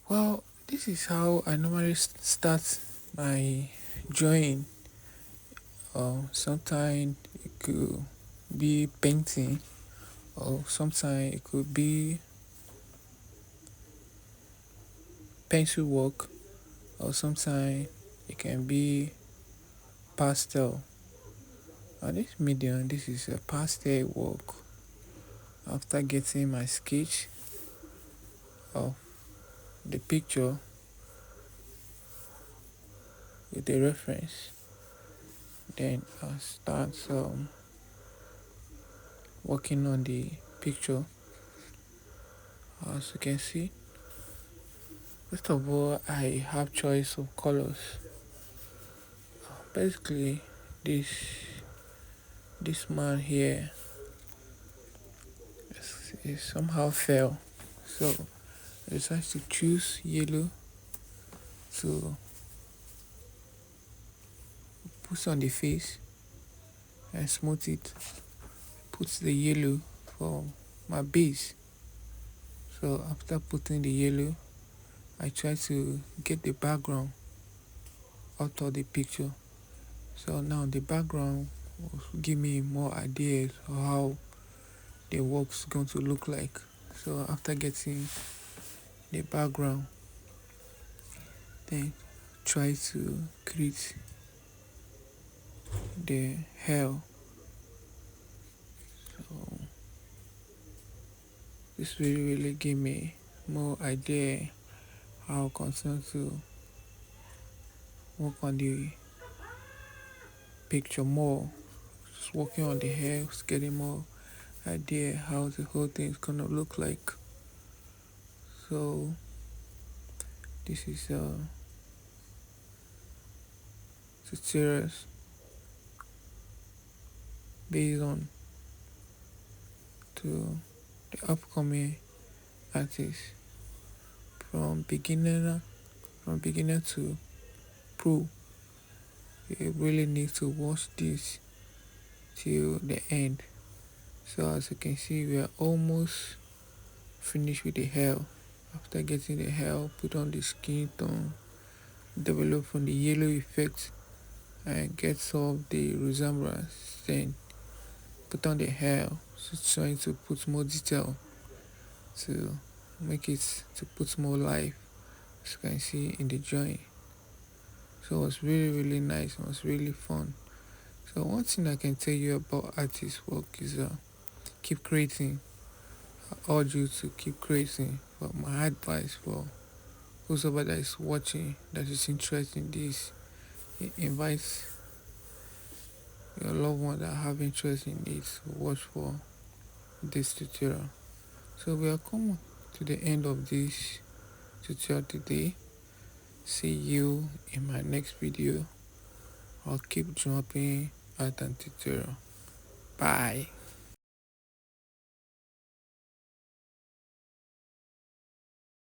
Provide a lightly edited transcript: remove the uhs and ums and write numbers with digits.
Well, this is how I normally start my drawing. Sometimes it could be painting, or sometimes it could be pencil work, or sometimes it can be pastel. On this medium, this is a pastel work. After getting my sketch of the picture with the reference, then I'll start working on the picture. As you can see, first of all, I have choice of colors. Basically, this this man here is somehow fell, so I decided to choose yellow to put on the face and smooth it. Put the yellow for my base. So after putting the yellow, I try to get the background out of the picture. So now the background will give me more ideas of how the work's going to look like. So after getting the background, then try to create the hair. So this really give me more idea how I continue to work on the picture more. Just working on the hair, just getting more idea how the whole thing is gonna look like. So this is tutorials based on to the upcoming artists from beginner to pro. You really need to watch this till the end. So as you can see, we are almost finished with the hair. After getting the hair, put on the skin tone, develop from the yellow effect and get some of the resemblance. Then put on the hair, so trying to put more detail to make it to put more life, as you can see in the drawing. So it was really nice. It was really fun. So one thing I can tell you about artist work is keep creating. I urge you to keep creating. But my advice for whoever that is watching that is interested in this, invite your loved one that have interest in it to watch for this tutorial. So we are coming to the end of this tutorial today. See you in my next video. I'll keep dropping art and tutorial. Bye.